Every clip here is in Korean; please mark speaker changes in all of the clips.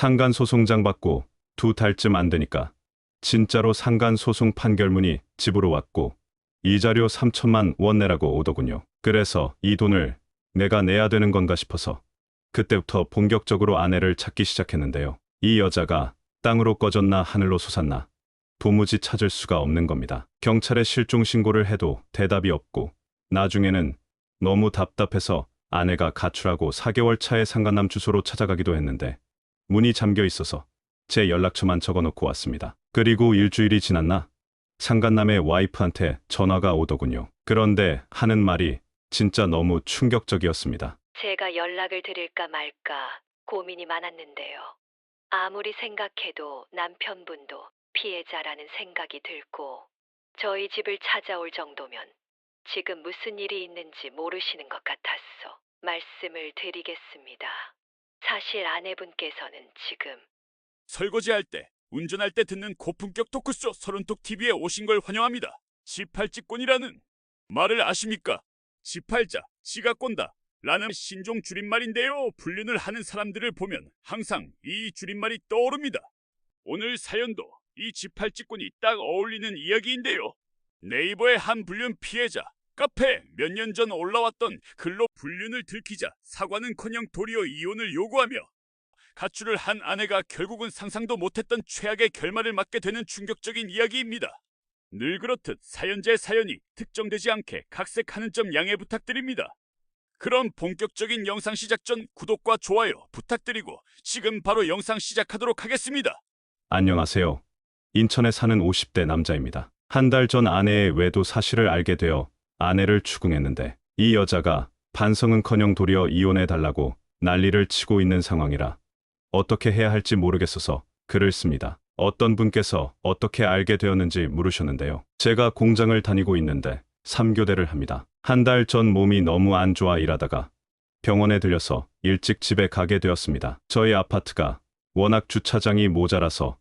Speaker 1: 상간소송장 받고 2달쯤 안 되니까 진짜로 상간소송 판결문이 집으로 왔고 이자료 3천만 원 내라고 오더군요. 그래서 이 돈을 내가 내야 되는 건가 싶어서 그때부터 본격적으로 아내를 찾기 시작했는데요. 이 여자가 땅으로 꺼졌나 하늘로 솟았나 도무지 찾을 수가 없는 겁니다. 경찰에 실종 신고를 해도 대답이 없고 나중에는 너무 답답해서 아내가 가출하고 4개월 차에 상간남 주소로 찾아가기도 했는데 문이 잠겨 있어서 제 연락처만 적어놓고 왔습니다. 그리고 일주일이 지났나 상간남의 와이프한테 전화가 오더군요. 그런데 하는 말이 진짜 너무 충격적이었습니다.
Speaker 2: 제가 연락을 드릴까 말까 고민이 많았는데요. 아무리 생각해도 남편분도 피해자라는 생각이 들고 저희 집을 찾아올 정도면 지금 무슨 일이 있는지 모르시는 것 같아서 말씀을 드리겠습니다. 사실 아내분께서는 지금
Speaker 3: 설거지할 때, 운전할 때 듣는 고품격 토크쇼 서른톡 TV에 오신 걸 환영합니다. 지팔찌꾼이라는 말을 아십니까? 지팔자, 지가 꼰다 라는 신종 줄임말인데요. 불륜을 하는 사람들을 보면 항상 이 줄임말이 떠오릅니다. 오늘 사연도 이 지팔찌꾼이 딱 어울리는 이야기인데요. 네이버의 한 불륜 피해자, 카페에 몇 년 전 올라왔던 글로 불륜을 들키자 사과는커녕 도리어 이혼을 요구하며 가출을 한 아내가 결국은 상상도 못했던 최악의 결말을 맞게 되는 충격적인 이야기입니다. 늘 그렇듯 사연자의 사연이 특정되지 않게 각색하는 점 양해 부탁드립니다. 그럼 본격적인 영상 시작 전 구독과 좋아요 부탁드리고 지금 바로 영상 시작하도록 하겠습니다.
Speaker 1: 안녕하세요. 인천에 사는 50대 남자입니다. 한 달 전 아내의 외도 사실을 알게 되어 아내를 추궁했는데 이 여자가 반성은커녕 도리어 이혼해달라고 난리를 치고 있는 상황이라 어떻게 해야 할지 모르겠어서 글을 씁니다. 어떤 분께서 어떻게 알게 되었는지 물으셨는데요. 제가 공장을 다니고 있는데 3교대를 합니다. 한 달 전 몸이 너무 안 좋아 일하다가 병원에 들려서 일찍 집에 가게 되었습니다. 저희 아파트가 워낙 주차장이 모자라서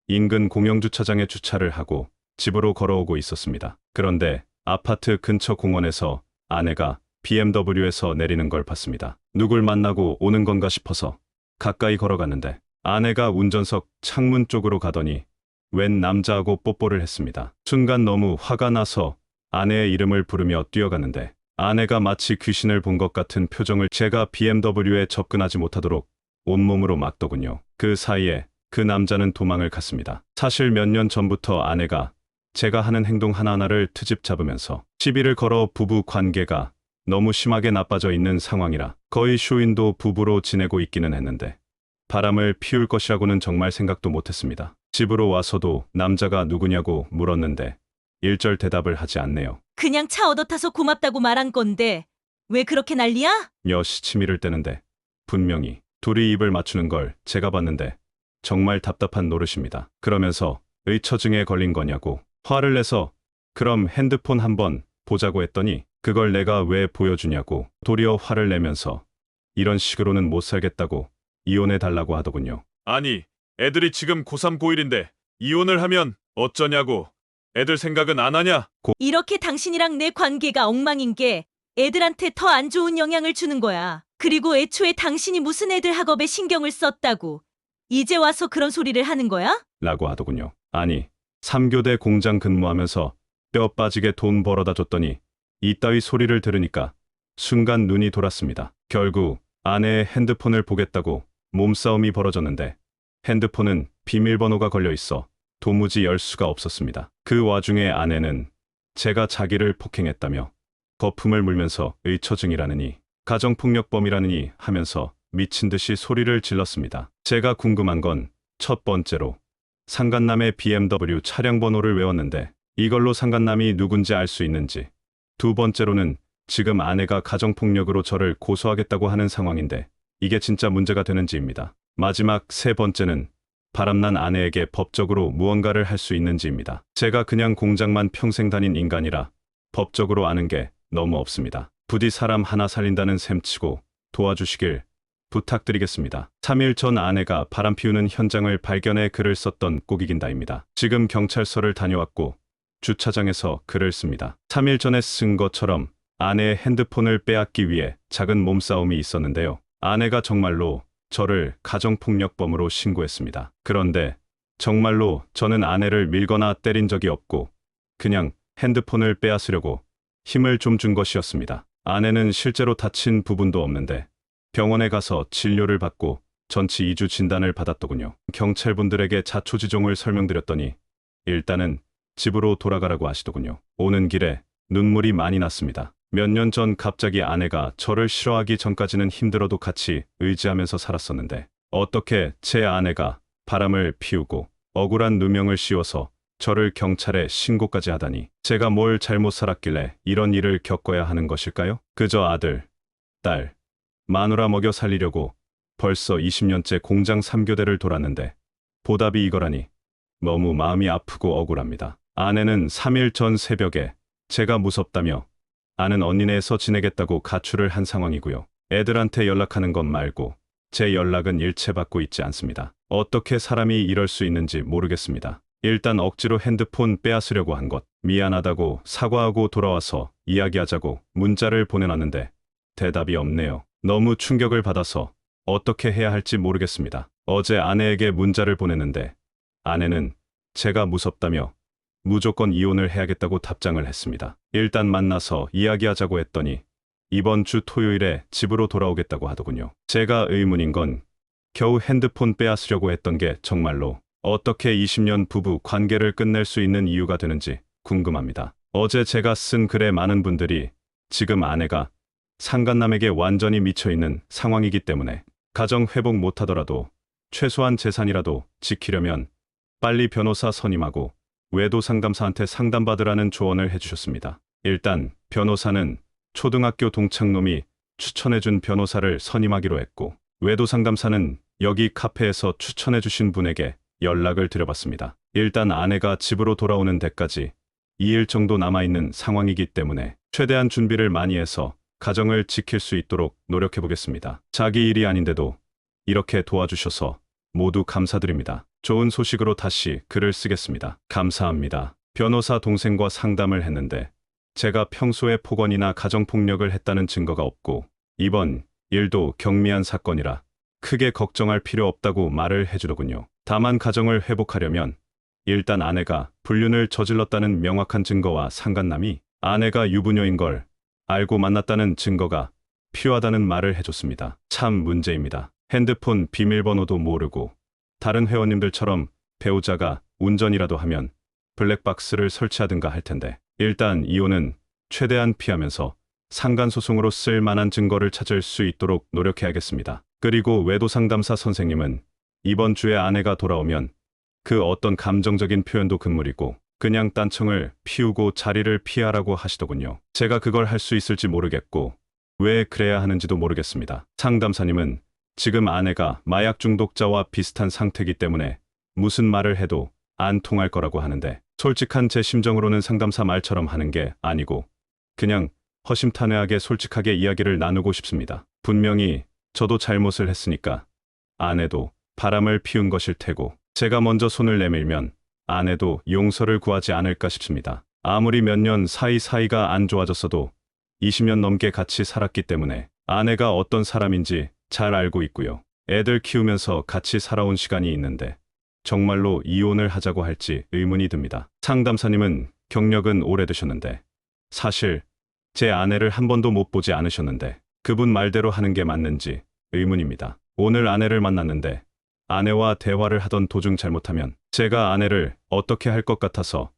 Speaker 1: 인근 공영주차장에 주차를 하고 집으로 걸어오고 있었습니다. 그런데 아파트 근처 공원에서 아내가 BMW에서 내리는 걸 봤습니다. 누굴 만나고 오는 건가 싶어서 가까이 걸어갔는데 아내가 운전석 창문 쪽으로 가더니 웬 남자하고 뽀뽀를 했습니다. 순간 너무 화가 나서 아내의 이름을 부르며 뛰어갔는데 아내가 마치 귀신을 본 것 같은 표정을 제가 BMW에 접근하지 못하도록 온몸으로 막더군요. 그 사이에 그 남자는 도망을 갔습니다. 사실 몇 년 전부터 아내가 제가 하는 행동 하나하나를 트집 잡으면서 시비를 걸어 부부 관계가 너무 심하게 나빠져 있는 상황이라 거의 쇼윈도 부부로 지내고 있기는 했는데 바람을 피울 것이라고는 정말 생각도 못했습니다. 집으로 와서도 남자가 누구냐고 물었는데 일절 대답을 하지 않네요.
Speaker 4: 그냥 차 얻어 타서 고맙다고 말한 건데 왜 그렇게 난리야?
Speaker 1: 여시 치밀을 떼는데 분명히 둘이 입을 맞추는 걸 제가 봤는데 정말 답답한 노릇입니다. 그러면서 의처증에 걸린 거냐고 화를 내서 그럼 핸드폰 한번 보자고 했더니 그걸 내가 왜 보여주냐고 도리어 화를 내면서 이런 식으로는 못 살겠다고 이혼해달라고 하더군요.
Speaker 5: 아니, 애들이 지금 고3 고1인데 이혼을 하면 어쩌냐고. 애들 생각은 안 하냐?
Speaker 4: 이렇게 당신이랑 내 관계가 엉망인 게 애들한테 더 안 좋은 영향을 주는 거야. 그리고 애초에 당신이 무슨 애들 학업에 신경을 썼다고 이제 와서 그런 소리를 하는 거야?
Speaker 1: 라고 하더군요. 아니 3교대 공장 근무하면서 뼈 빠지게 돈 벌어다 줬더니 이따위 소리를 들으니까 순간 눈이 돌았습니다. 결국 아내의 핸드폰을 보겠다고 몸싸움이 벌어졌는데 핸드폰은 비밀번호가 걸려 있어 도무지 열 수가 없었습니다. 그 와중에 아내는 제가 자기를 폭행했다며 거품을 물면서 의처증이라느니 가정폭력범이라느니 하면서 미친 듯이 소리를 질렀습니다. 제가 궁금한 건 첫 번째로 상간남의 BMW 차량 번호를 외웠는데 이걸로 상간남이 누군지 알 수 있는지, 두 번째로는 지금 아내가 가정폭력으로 저를 고소하겠다고 하는 상황인데 이게 진짜 문제가 되는지입니다. 마지막 세 번째는 바람난 아내에게 법적으로 무언가를 할 수 있는지입니다. 제가 그냥 공장만 평생 다닌 인간이라 법적으로 아는 게 너무 없습니다. 부디 사람 하나 살린다는 셈치고 도와주시길 부탁드리겠습니다. 3일 전 아내가 바람 피우는 현장을 발견해 글을 썼던 꼭이긴다입니다. 지금 경찰서를 다녀왔고 주차장에서 글을 씁니다. 3일 전에 쓴 것처럼 아내의 핸드폰을 빼앗기 위해 작은 몸싸움이 있었는데요. 아내가 정말로 저를 가정폭력범으로 신고했습니다. 그런데 정말로 저는 아내를 밀거나 때린 적이 없고 그냥 핸드폰을 빼앗으려고 힘을 좀 준 것이었습니다. 아내는 실제로 다친 부분도 없는데 병원에 가서 진료를 받고 전치 2주 진단을 받았더군요. 경찰분들에게 자초지종을 설명드렸더니 일단은 집으로 돌아가라고 하시더군요. 오는 길에 눈물이 많이 났습니다. 몇 년 전 갑자기 아내가 저를 싫어하기 전까지는 힘들어도 같이 의지하면서 살았었는데 어떻게 제 아내가 바람을 피우고 억울한 누명을 씌워서 저를 경찰에 신고까지 하다니 제가 뭘 잘못 살았길래 이런 일을 겪어야 하는 것일까요? 그저 아들, 딸, 마누라 먹여 살리려고 벌써 20년째 공장 3교대를 돌았는데 보답이 이거라니 너무 마음이 아프고 억울합니다. 아내는 3일 전 새벽에 제가 무섭다며 아는 언니네에서 지내겠다고 가출을 한 상황이고요. 애들한테 연락하는 것 말고 제 연락은 일체 받고 있지 않습니다. 어떻게 사람이 이럴 수 있는지 모르겠습니다. 일단 억지로 핸드폰 빼앗으려고 한 것, 미안하다고 사과하고 돌아와서 이야기하자고 문자를 보내놨는데 대답이 없네요. 너무 충격을 받아서 어떻게 해야 할지 모르겠습니다. 어제 아내에게 문자를 보냈는데 아내는 제가 무섭다며 무조건 이혼을 해야겠다고 답장을 했습니다. 일단 만나서 이야기하자고 했더니 이번 주 토요일에 집으로 돌아오겠다고 하더군요. 제가 의문인 건 겨우 핸드폰 빼앗으려고 했던 게 정말로 어떻게 20년 부부 관계를 끝낼 수 있는 이유가 되는지 궁금합니다. 어제 제가 쓴 글에 많은 분들이 지금 아내가 상간남에게 완전히 미쳐있는 상황이기 때문에 가정 회복 못하더라도 최소한 재산이라도 지키려면 빨리 변호사 선임하고 외도 상담사한테 상담받으라는 조언을 해주셨습니다. 일단 변호사는 초등학교 동창놈이 추천해준 변호사를 선임하기로 했고 외도 상담사는 여기 카페에서 추천해주신 분에게 연락을 드려봤습니다. 일단 아내가 집으로 돌아오는 데까지 2일 정도 남아있는 상황이기 때문에 최대한 준비를 많이 해서 가정을 지킬 수 있도록 노력해보겠습니다. 자기 일이 아닌데도 이렇게 도와주셔서 모두 감사드립니다. 좋은 소식으로 다시 글을 쓰겠습니다. 감사합니다. 변호사 동생과 상담을 했는데 제가 평소에 폭언이나 가정폭력을 했다는 증거가 없고 이번 일도 경미한 사건이라 크게 걱정할 필요 없다고 말을 해주더군요. 다만 가정을 회복하려면 일단 아내가 불륜을 저질렀다는 명확한 증거와 상간남이 아내가 유부녀인 걸 알고 만났다는 증거가 필요하다는 말을 해줬습니다. 참 문제입니다. 핸드폰 비밀번호도 모르고 다른 회원님들처럼 배우자가 운전이라도 하면 블랙박스를 설치하든가 할 텐데 일단 이혼은 최대한 피하면서 상간소송으로 쓸 만한 증거를 찾을 수 있도록 노력해야겠습니다. 그리고 외도상담사 선생님은 이번 주에 아내가 돌아오면 그 어떤 감정적인 표현도 금물이고 그냥 딴청을 피우고 자리를 피하라고 하시더군요. 제가 그걸 할 수 있을지 모르겠고 왜 그래야 하는지도 모르겠습니다. 상담사님은 지금 아내가 마약 중독자와 비슷한 상태이기 때문에 무슨 말을 해도 안 통할 거라고 하는데 솔직한 제 심정으로는 상담사 말처럼 하는 게 아니고 그냥 허심탄회하게 솔직하게 이야기를 나누고 싶습니다. 분명히 저도 잘못을 했으니까 아내도 바람을 피운 것일 테고 제가 먼저 손을 내밀면 아내도 용서를 구하지 않을까 싶습니다. 아무리 몇 년 사이가 안 좋아졌어도 20년 넘게 같이 살았기 때문에 아내가 어떤 사람인지 잘 알고 있고요. 애들 키우면서 같이 살아온 시간이 있는데 정말로 이혼을 하자고 할지 의문이 듭니다. 상담사님은 경력은 오래되셨는데 사실 제 아내를 한 번도 못 보지 않으셨는데 그분 말대로 하는 게 맞는지 의문입니다. 오늘 아내를 만났는데 아내와 대화를 하던 도중 잘못하면 제가 아내를 어떻게 할 것 같아서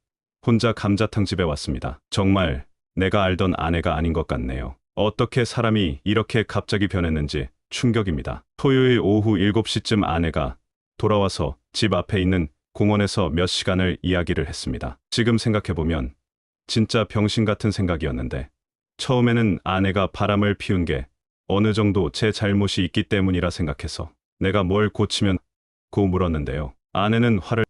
Speaker 1: 혼자 감자탕 집에 왔습니다. 정말 내가 알던 아내가 아닌 것 같네요. 어떻게 사람이 이렇게 갑자기 변했는지 충격입니다. 토요일 오후 7시쯤 아내가 돌아와서 집 앞에 있는 공원에서 몇 시간을 이야기를 했습니다. 지금 생각해보면 진짜 병신 같은 생각이었는데 처음에는 아내가 바람을 피운 게 어느 정도 제 잘못이 있기 때문이라 생각해서 내가 뭘 고치면 고 물었는데요. 아내는 화를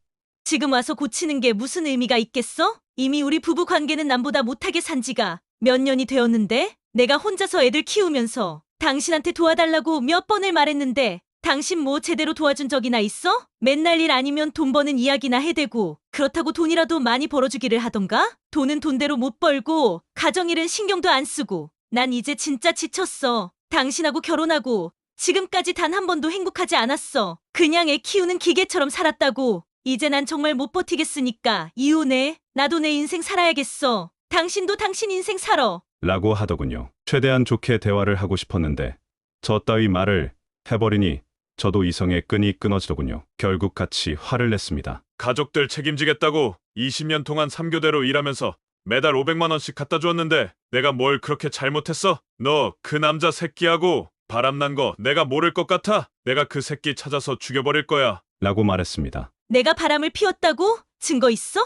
Speaker 4: 지금 와서 고치는 게 무슨 의미가 있겠어? 이미 우리 부부 관계는 남보다 못하게 산 지가 몇 년이 되었는데 내가 혼자서 애들 키우면서 당신한테 도와달라고 몇 번을 말했는데 당신 뭐 제대로 도와준 적이나 있어? 맨날 일 아니면 돈 버는 이야기나 해대고 그렇다고 돈이라도 많이 벌어주기를 하던가? 돈은 돈대로 못 벌고 가정일은 신경도 안 쓰고 난 이제 진짜 지쳤어. 당신하고 결혼하고 지금까지 단 한 번도 행복하지 않았어. 그냥 애 키우는 기계처럼 살았다고. 이제 난 정말 못 버티겠으니까 이혼해. 나도 내 인생 살아야겠어. 당신도 당신 인생 살아.
Speaker 1: 라고 하더군요. 최대한 좋게 대화를 하고 싶었는데 저 따위 말을 해버리니 저도 이성의 끈이 끊어지더군요. 결국 같이 화를 냈습니다.
Speaker 5: 가족들 책임지겠다고 20년 동안 3교대로 일하면서 매달 500만 원씩 갖다 주었는데 내가 뭘 그렇게 잘못했어? 너 그 남자 새끼하고 바람난 거 내가 모를 것 같아? 내가 그 새끼 찾아서 죽여버릴 거야.
Speaker 1: 라고 말했습니다.
Speaker 4: 내가 바람을 피웠다고? 증거 있어?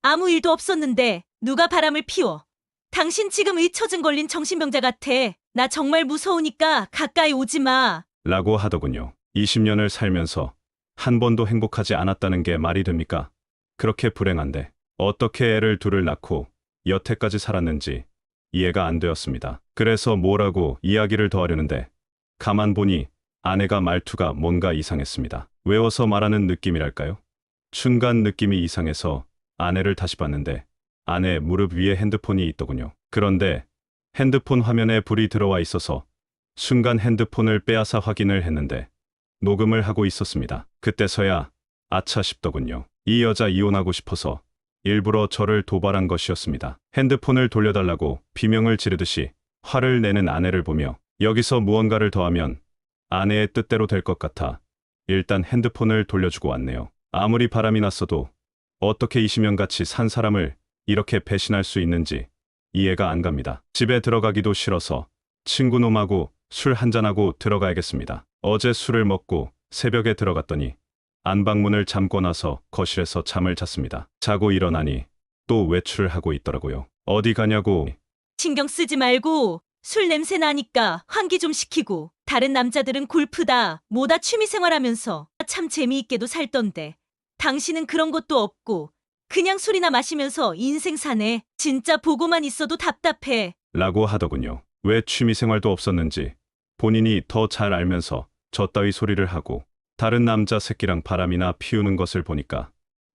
Speaker 4: 아무 일도 없었는데 누가 바람을 피워? 당신 지금 의처증 걸린 정신병자 같아. 나 정말 무서우니까 가까이 오지 마.
Speaker 1: 라고 하더군요. 20년을 살면서 한 번도 행복하지 않았다는 게 말이 됩니까? 그렇게 불행한데 어떻게 애를 둘을 낳고 여태까지 살았는지 이해가 안 되었습니다. 그래서 뭐라고 이야기를 더 하려는데 가만 보니 아내가 말투가 뭔가 이상했습니다. 외워서 말하는 느낌이랄까요? 순간 느낌이 이상해서 아내를 다시 봤는데 아내 무릎 위에 핸드폰이 있더군요. 그런데 핸드폰 화면에 불이 들어와 있어서 순간 핸드폰을 빼앗아 확인을 했는데 녹음을 하고 있었습니다. 그때서야 아차 싶더군요. 이 여자 이혼하고 싶어서 일부러 저를 도발한 것이었습니다. 핸드폰을 돌려달라고 비명을 지르듯이 화를 내는 아내를 보며 여기서 무언가를 더하면 아내의 뜻대로 될 것 같아 일단 핸드폰을 돌려주고 왔네요. 아무리 바람이 났어도 어떻게 20년 같이 산 사람을 이렇게 배신할 수 있는지 이해가 안 갑니다. 집에 들어가기도 싫어서 친구놈하고 술 한잔하고 들어가야겠습니다. 어제 술을 먹고 새벽에 들어갔더니 안방문을 잠궈 놔서 거실에서 잠을 잤습니다. 자고 일어나니 또 외출을 하고 있더라고요. 어디 가냐고.
Speaker 4: 신경 쓰지 말고 술 냄새 나니까 환기 좀 시키고. 다른 남자들은 골프다 뭐다 취미생활하면서 참 재미있게도 살던데 당신은 그런 것도 없고 그냥 술이나 마시면서 인생 사네. 진짜 보고만 있어도 답답해.
Speaker 1: 라고 하더군요. 왜 취미생활도 없었는지 본인이 더 잘 알면서 저 따위 소리를 하고 다른 남자 새끼랑 바람이나 피우는 것을 보니까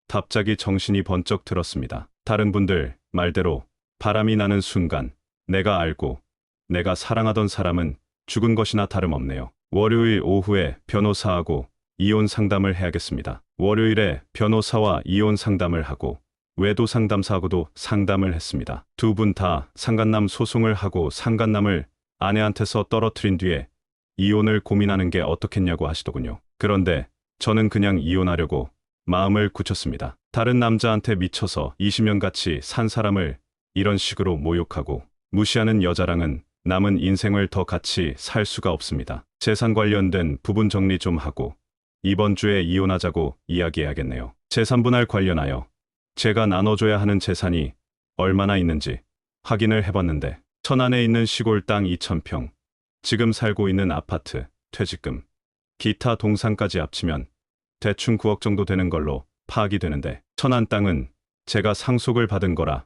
Speaker 1: 갑자기 정신이 번쩍 들었습니다. 다른 분들 말대로 바람이 나는 순간 내가 알고 내가 사랑하던 사람은 죽은 것이나 다름없네요. 월요일 오후에 변호사하고 이혼 상담을 해야겠습니다. 월요일에 변호사와 이혼 상담을 하고 외도 상담사하고도 상담을 했습니다. 두 분 다 상간남 소송을 하고 상간남을 아내한테서 떨어뜨린 뒤에 이혼을 고민하는 게 어떻겠냐고 하시더군요. 그런데 저는 그냥 이혼하려고 마음을 굳혔습니다. 다른 남자한테 미쳐서 20년 같이 산 사람을 이런 식으로 모욕하고 무시하는 여자랑은 남은 인생을 더 같이 살 수가 없습니다. 재산 관련된 부분 정리 좀 하고 이번 주에 이혼하자고 이야기해야겠네요. 재산 분할 관련하여 제가 나눠줘야 하는 재산이 얼마나 있는지 확인을 해봤는데 천안에 있는 시골 땅 2,000평, 지금 살고 있는 아파트, 퇴직금, 기타 동산까지 합치면 대충 9억 정도 되는 걸로 파악이 되는데 천안 땅은 제가 상속을 받은 거라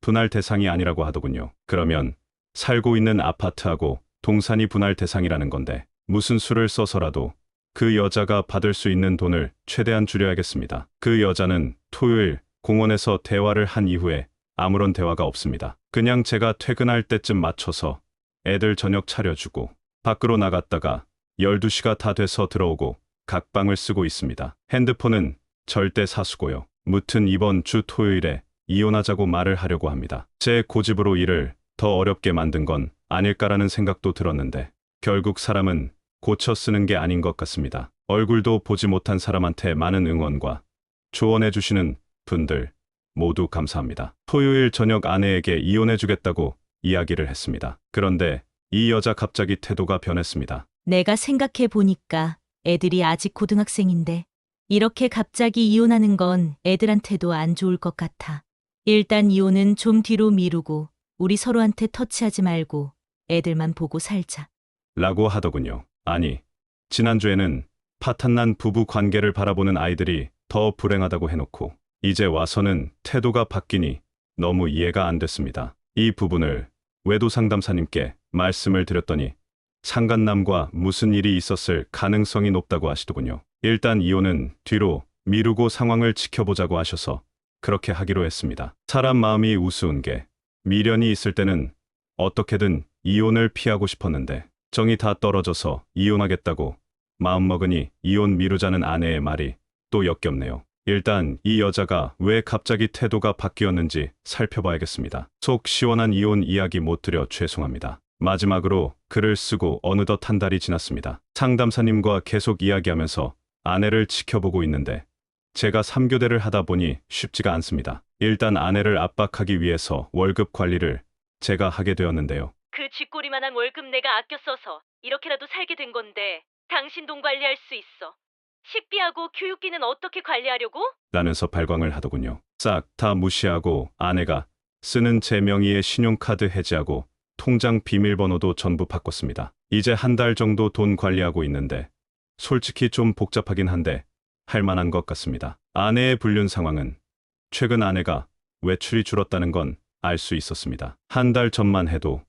Speaker 1: 분할 대상이 아니라고 하더군요. 그러면 살고 있는 아파트하고 동산이 분할 대상이라는 건데 무슨 수를 써서라도 그 여자가 받을 수 있는 돈을 최대한 줄여야겠습니다. 그 여자는 토요일 공원에서 대화를 한 이후에 아무런 대화가 없습니다. 그냥 제가 퇴근할 때쯤 맞춰서 애들 저녁 차려주고 밖으로 나갔다가 12시가 다 돼서 들어오고 각방을 쓰고 있습니다. 핸드폰은 절대 사수고요. 무튼 이번 주 토요일에 이혼하자고 말을 하려고 합니다. 제 고집으로 일을 더 어렵게 만든 건 아닐까라는 생각도 들었는데 결국 사람은 고쳐 쓰는 게 아닌 것 같습니다. 얼굴도 보지 못한 사람한테 많은 응원과 조언해 주시는 분들 모두 감사합니다. 토요일 저녁 아내에게 이혼해주겠다고 이야기를 했습니다. 그런데 이 여자 갑자기 태도가 변했습니다.
Speaker 4: 내가 생각해 보니까 애들이 아직 고등학생인데 이렇게 갑자기 이혼하는 건 애들한테도 안 좋을 것 같아. 일단 이혼은 좀 뒤로 미루고 우리 서로한테 터치하지 말고 애들만 보고 살자.
Speaker 1: 라고 하더군요. 아니, 지난주에는 파탄난 부부 관계를 바라보는 아이들이 더 불행하다고 해놓고 이제 와서는 태도가 바뀌니 너무 이해가 안 됐습니다. 이 부분을 외도 상담사님께 말씀을 드렸더니 상간남과 무슨 일이 있었을 가능성이 높다고 하시더군요. 일단 이혼은 뒤로 미루고 상황을 지켜보자고 하셔서 그렇게 하기로 했습니다. 사람 마음이 우스운 게 미련이 있을 때는 어떻게든 이혼을 피하고 싶었는데 정이 다 떨어져서 이혼하겠다고 마음먹으니 이혼 미루자는 아내의 말이 또 역겹네요. 일단 이 여자가 왜 갑자기 태도가 바뀌었는지 살펴봐야겠습니다. 속 시원한 이혼 이야기 못 드려 죄송합니다. 마지막으로 글을 쓰고 어느덧 한 달이 지났습니다. 상담사님과 계속 이야기하면서 아내를 지켜보고 있는데 제가 3교대를 하다 보니 쉽지가 않습니다. 일단 아내를 압박하기 위해서 월급 관리를 제가 하게 되었는데요.
Speaker 4: 그 쥐꼬리만한 월급 내가 아껴 써서 이렇게라도 살게 된 건데 당신 돈 관리할 수 있어. 식비하고 교육비는 어떻게 관리하려고?
Speaker 1: 라면서 발광을 하더군요. 싹 다 무시하고 아내가 쓰는 제 명의의 신용카드 해지하고 통장 비밀번호도 전부 바꿨습니다. 이제 한 달 정도 돈 관리하고 있는데 솔직히 좀 복잡하긴 한데 할 만한 것 같습니다. 아내의 불륜 상황은 최근 아내가 외출이 줄었다는 건 알 수 있었습니다. 한 달 전만 해도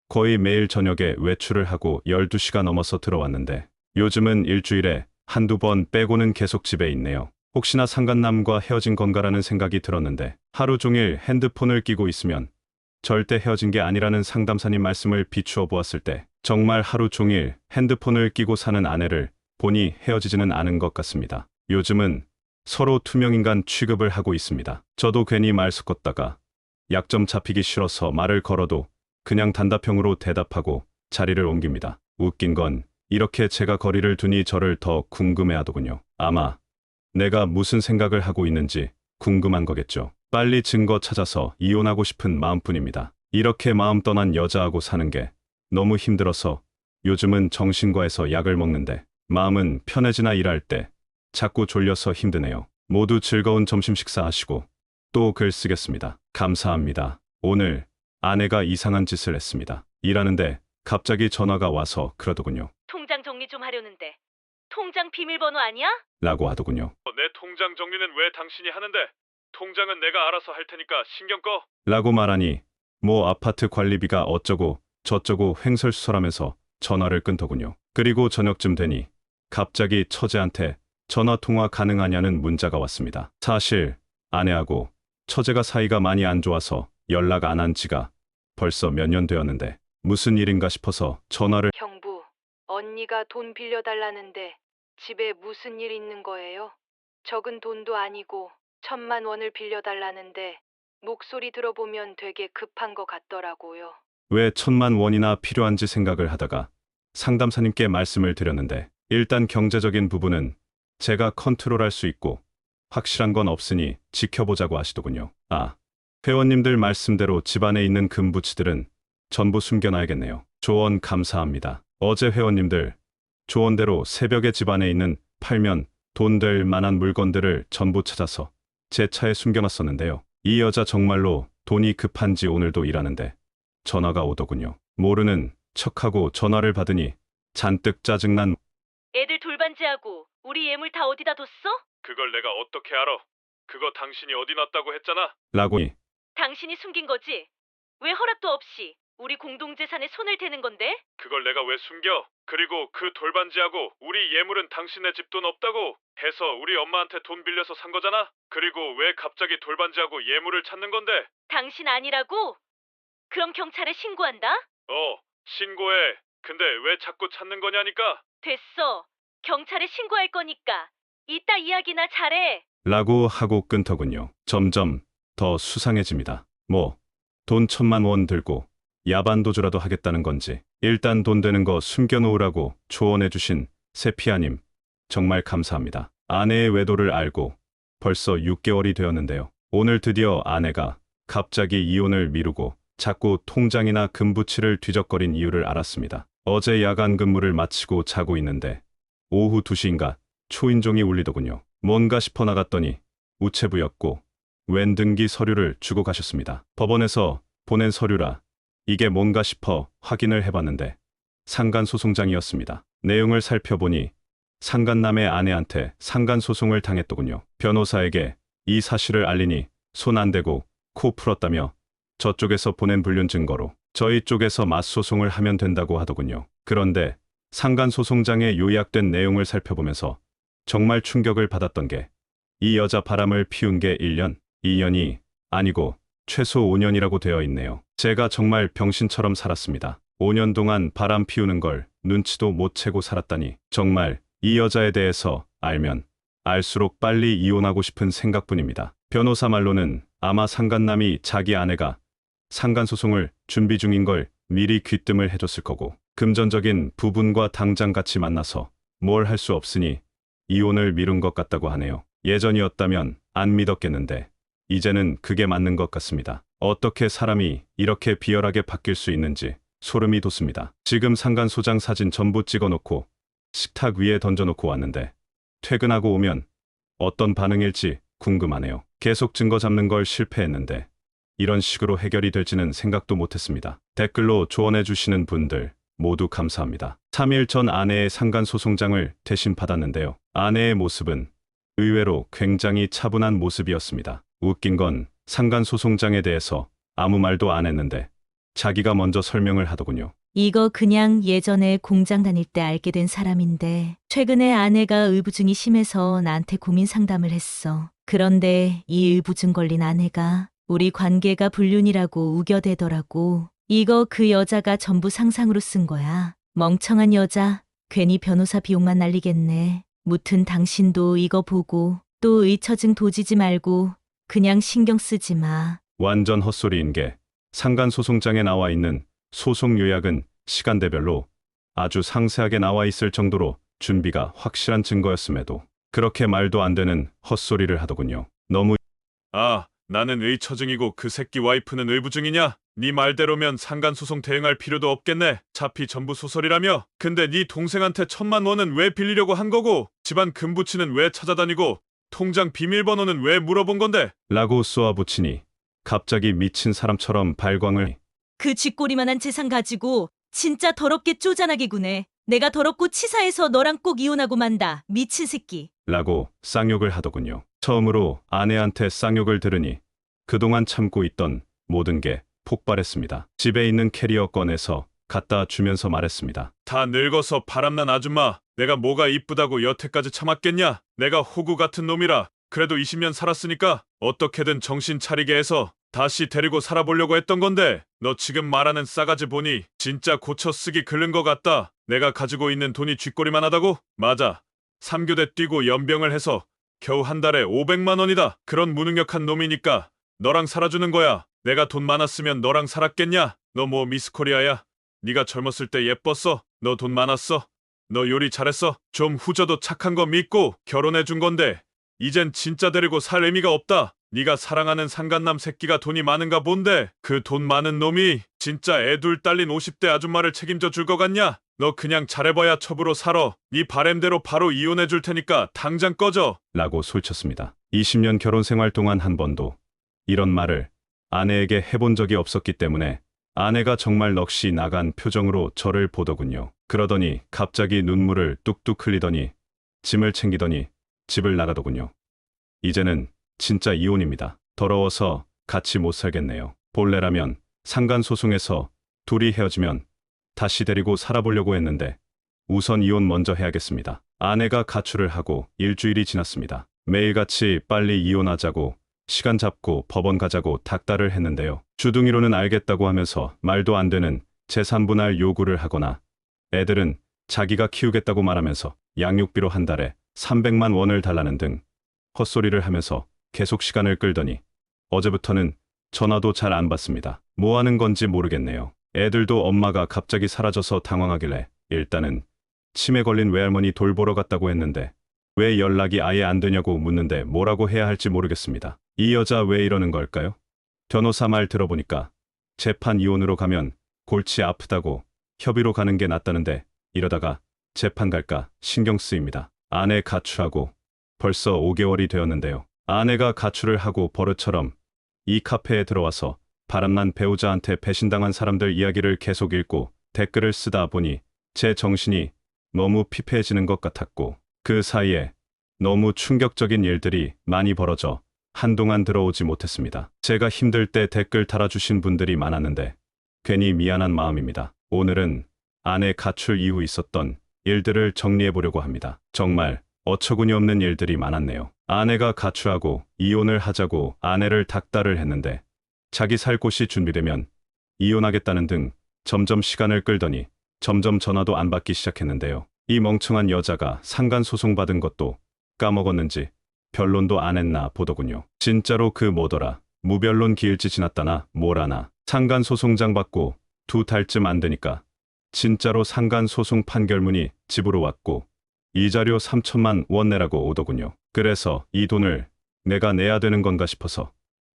Speaker 1: 거의 매일 저녁에 외출을 하고 12시가 넘어서 들어왔는데 요즘은 일주일에 한두 번 빼고는 계속 집에 있네요. 혹시나 상간남과 헤어진 건가라는 생각이 들었는데 하루 종일 핸드폰을 끼고 있으면 절대 헤어진 게 아니라는 상담사님 말씀을 비추어 보았을 때 정말 하루 종일 핸드폰을 끼고 사는 아내를 보니 헤어지지는 않은 것 같습니다. 요즘은 서로 투명인간 취급을 하고 있습니다. 저도 괜히 말 섞었다가 약점 잡히기 싫어서 말을 걸어도 그냥 단답형으로 대답하고 자리를 옮깁니다. 웃긴 건 이렇게 제가 거리를 두니 저를 더 궁금해하더군요. 아마 내가 무슨 생각을 하고 있는지 궁금한 거겠죠. 빨리 증거 찾아서 이혼하고 싶은 마음뿐입니다. 이렇게 마음 떠난 여자하고 사는 게 너무 힘들어서 요즘은 정신과에서 약을 먹는데 마음은 편해지나 일할 때 자꾸 졸려서 힘드네요. 모두 즐거운 점심 식사하시고 또 글 쓰겠습니다. 감사합니다. 오늘 아내가 이상한 짓을 했습니다. 일하는데 갑자기 전화가 와서 그러더군요.
Speaker 4: 통장 정리 좀 하려는데 통장 비밀번호 아니야?
Speaker 1: 라고 하더군요.
Speaker 5: 내 통장 정리는 왜 당신이 하는데? 통장은 내가 알아서 할 테니까 신경 꺼.
Speaker 1: 라고 말하니 뭐 아파트 관리비가 어쩌고 저쩌고 횡설수설하면서 전화를 끊더군요. 그리고 저녁쯤 되니 갑자기 처제한테 전화 통화 가능하냐는 문자가 왔습니다. 사실 아내하고 처제가 사이가 많이 안 좋아서 연락 안 한 지가 벌써 몇 년 되었는데 무슨 일인가 싶어서 전화를
Speaker 2: 형부, 언니가 돈 빌려달라는데 집에 무슨 일 있는 거예요? 적은 돈도 아니고 1,000만 원을 빌려달라는데 목소리 들어보면 되게 급한 것 같더라고요.
Speaker 1: 왜 1,000만 원이나 필요한지 생각을 하다가 상담사님께 말씀을 드렸는데 일단 경제적인 부분은 제가 컨트롤할 수 있고 확실한 건 없으니 지켜보자고 하시더군요. 아, 회원님들 말씀대로 집안에 있는 금부치들은 전부 숨겨놔야겠네요. 조언 감사합니다. 어제 회원님들 조언대로 새벽에 집안에 있는 팔면 돈 될 만한 물건들을 전부 찾아서 제 차에 숨겨놨었는데요. 이 여자 정말로 돈이 급한지 오늘도 일하는데 전화가 오더군요. 모르는 척하고 전화를 받으니 잔뜩 짜증난
Speaker 4: 애들 돌반지하고 우리 예물 다 어디다 뒀어?
Speaker 5: 그걸 내가 어떻게 알아? 그거 당신이 어디 놨다고 했잖아.
Speaker 1: 라고
Speaker 4: 당신이 숨긴 거지? 왜 허락도 없이 우리 공동재산에 손을 대는 건데?
Speaker 5: 그걸 내가 왜 숨겨? 그리고 그 돌반지하고 우리 예물은 당신네 집 돈 없다고 해서 우리 엄마한테 돈 빌려서 산 거잖아? 그리고 왜 갑자기 돌반지하고 예물을 찾는 건데?
Speaker 4: 당신 아니라고? 그럼 경찰에 신고한다?
Speaker 5: 신고해. 근데 왜 자꾸 찾는 거냐니까?
Speaker 4: 됐어. 경찰에 신고할 거니까 이따 이야기나 잘해.
Speaker 1: 라고 하고 끊더군요. 점점 더 수상해집니다. 뭐 돈 1,000만 원 들고 야반도주라도 하겠다는 건지 일단 돈 되는 거 숨겨놓으라고 조언해주신 세피아님 정말 감사합니다. 아내의 외도를 알고 벌써 6개월이 되었는데요. 오늘 드디어 아내가 갑자기 이혼을 미루고 자꾸 통장이나 금부치를 뒤적거린 이유를 알았습니다. 어제 야간 근무를 마치고 자고 있는데 오후 2시인가 초인종이 울리더군요. 뭔가 싶어 나갔더니 우체부였고 웬 등기 서류를 주고 가셨습니다. 법원에서 보낸 서류라 이게 뭔가 싶어 확인을 해봤는데 상간소송장이었습니다. 내용을 살펴보니 상간남의 아내한테 상간소송을 당했더군요. 변호사에게 이 사실을 알리니 손 안 대고 코 풀었다며 저쪽에서 보낸 불륜 증거로 저희 쪽에서 맞소송을 하면 된다고 하더군요. 그런데 상간소송장에 요약된 내용을 살펴보면서 정말 충격을 받았던 게 이 여자 바람을 피운 게 1년, 2년이 아니고 최소 5년이라고 되어 있네요. 제가 정말 병신처럼 살았습니다. 5년 동안 바람 피우는 걸 눈치도 못 채고 살았다니. 정말 이 여자에 대해서 알면 알수록 빨리 이혼하고 싶은 생각뿐입니다. 변호사 말로는 아마 상간남이 자기 아내가 상간소송을 준비 중인 걸 미리 귀뜸을 해줬을 거고, 금전적인 부분과 당장 같이 만나서 뭘 할 수 없으니 이혼을 미룬 것 같다고 하네요. 예전이었다면 안 믿었겠는데 이제는 그게 맞는 것 같습니다. 어떻게 사람이 이렇게 비열하게 바뀔 수 있는지 소름이 돋습니다. 지금 상간소장 사진 전부 찍어놓고 식탁 위에 던져놓고 왔는데 퇴근하고 오면 어떤 반응일지 궁금하네요. 계속 증거 잡는 걸 실패했는데 이런 식으로 해결이 될지는 생각도 못했습니다. 댓글로 조언해 주시는 분들 모두 감사합니다. 3일 전 아내의 상간소송장을 대신 받았는데요. 아내의 모습은 의외로 굉장히 차분한 모습이었습니다. 웃긴 건 상간소송장에 대해서 아무 말도 안 했는데 자기가 먼저 설명을 하더군요.
Speaker 4: 이거 그냥 예전에 공장 다닐 때 알게 된 사람인데 최근에 아내가 의부증이 심해서 나한테 고민 상담을 했어. 그런데 이 의부증 걸린 아내가 우리 관계가 불륜이라고 우겨대더라고. 이거 그 여자가 전부 상상으로 쓴 거야. 멍청한 여자. 괜히 변호사 비용만 날리겠네. 무튼 당신도 이거 보고 또 의처증 도지지 말고 그냥 신경 쓰지 마.
Speaker 1: 완전 헛소리인 게 상간소송장에 나와 있는 소송 요약은 시간대별로 아주 상세하게 나와 있을 정도로 준비가 확실한 증거였음에도 그렇게 말도 안 되는 헛소리를 하더군요. 너무
Speaker 5: 아, 나는 의처증이고 그 새끼 와이프는 의부증이냐? 네 말대로면 상간소송 대응할 필요도 없겠네. 차피 전부 소설이라며. 근데 네 동생한테 1,000만 원은 왜 빌리려고 한 거고? 집안 금부치는 왜 찾아다니고? 통장 비밀번호는 왜 물어본 건데?
Speaker 1: 라고 쏘아붙이니 갑자기 미친 사람처럼 발광을
Speaker 4: 그 쥐꼬리만한 재산 가지고 진짜 더럽게 쪼잔하게 구네. 내가 더럽고 치사해서 너랑 꼭 이혼하고 만다. 미친 새끼.
Speaker 1: 라고 쌍욕을 하더군요. 처음으로 아내한테 쌍욕을 들으니 그동안 참고 있던 모든 게 폭발했습니다. 집에 있는 캐리어 꺼내서 갖다 주면서 말했습니다.
Speaker 5: 다 늙어서 바람난 아줌마. 내가 뭐가 이쁘다고 여태까지 참았겠냐? 내가 호구 같은 놈이라 그래도 20년 살았으니까 어떻게든 정신 차리게 해서 다시 데리고 살아보려고 했던 건데 너 지금 말하는 싸가지 보니 진짜 고쳐 쓰기 글른 것 같다. 내가 가지고 있는 돈이 쥐꼬리만 하다고? 맞아. 3교대 뛰고 연병을 해서 겨우 한 달에 500만 원이다. 그런 무능력한 놈이니까 너랑 살아주는 거야. 내가 돈 많았으면 너랑 살았겠냐? 너 뭐 미스코리아야? 네가 젊었을 때 예뻤어? 너 돈 많았어? 너 요리 잘했어? 좀 후져도 착한 거 믿고 결혼해 준 건데 이젠 진짜 데리고 살 의미가 없다. 네가 사랑하는 상간남 새끼가 돈이 많은가 본데 그 돈 많은 놈이 진짜 애 둘 딸린 50대 아줌마를 책임져 줄 것 같냐? 너 그냥 잘해봐야 첩으로 살아. 네 바램대로 바로 이혼해 줄 테니까 당장 꺼져.
Speaker 1: 라고 소리쳤습니다. 20년 결혼 생활 동안 한 번도 이런 말을 아내에게 해본 적이 없었기 때문에 아내가 정말 넋이 나간 표정으로 저를 보더군요. 그러더니 갑자기 눈물을 뚝뚝 흘리더니 짐을 챙기더니 집을 나가더군요. 이제는 진짜 이혼입니다. 더러워서 같이 못 살겠네요. 본래라면 상간소송에서 둘이 헤어지면 다시 데리고 살아보려고 했는데 우선 이혼 먼저 해야겠습니다. 아내가 가출을 하고 일주일이 지났습니다. 매일같이 빨리 이혼하자고 시간 잡고 법원 가자고 닥달을 했는데요. 주둥이로는 알겠다고 하면서 말도 안 되는 재산분할 요구를 하거나 애들은 자기가 키우겠다고 말하면서 양육비로 한 달에 300만 원을 달라는 등 헛소리를 하면서 계속 시간을 끌더니 어제부터는 전화도 잘 안 받습니다. 뭐 하는 건지 모르겠네요. 애들도 엄마가 갑자기 사라져서 당황하길래 일단은 치매 걸린 외할머니 돌보러 갔다고 했는데 왜 연락이 아예 안 되냐고 묻는데 뭐라고 해야 할지 모르겠습니다. 이 여자 왜 이러는 걸까요? 변호사 말 들어보니까 재판 이혼으로 가면 골치 아프다고 협의로 가는 게 낫다는데 이러다가 재판 갈까 신경 쓰입니다. 아내 가출하고 벌써 5개월이 되었는데요. 아내가 가출을 하고 버릇처럼 이 카페에 들어와서 바람난 배우자한테 배신당한 사람들 이야기를 계속 읽고 댓글을 쓰다 보니 제 정신이 너무 피폐해지는 것 같았고 그 사이에 너무 충격적인 일들이 많이 벌어져 한동안 들어오지 못했습니다. 제가 힘들 때 댓글 달아주신 분들이 많았는데 괜히 미안한 마음입니다. 오늘은 아내 가출 이후 있었던 일들을 정리해보려고 합니다. 정말 어처구니 없는 일들이 많았네요. 아내가 가출하고 이혼을 하자고 아내를 닥달을 했는데 자기 살 곳이 준비되면 이혼하겠다는 등 점점 시간을 끌더니 점점 전화도 안 받기 시작했는데요. 이 멍청한 여자가 상간 소송 받은 것도 까먹었는지 변론도 안 했나 보더군요. 진짜로 그 뭐더라. 무변론 기일지 지났다나 뭐라나. 상간 소송장 받고 2달쯤 안 되니까 진짜로 상간 소송 판결문이 집으로 왔고 이자료 3천만 원 내라고 오더군요. 그래서 이 돈을 내가 내야 되는 건가 싶어서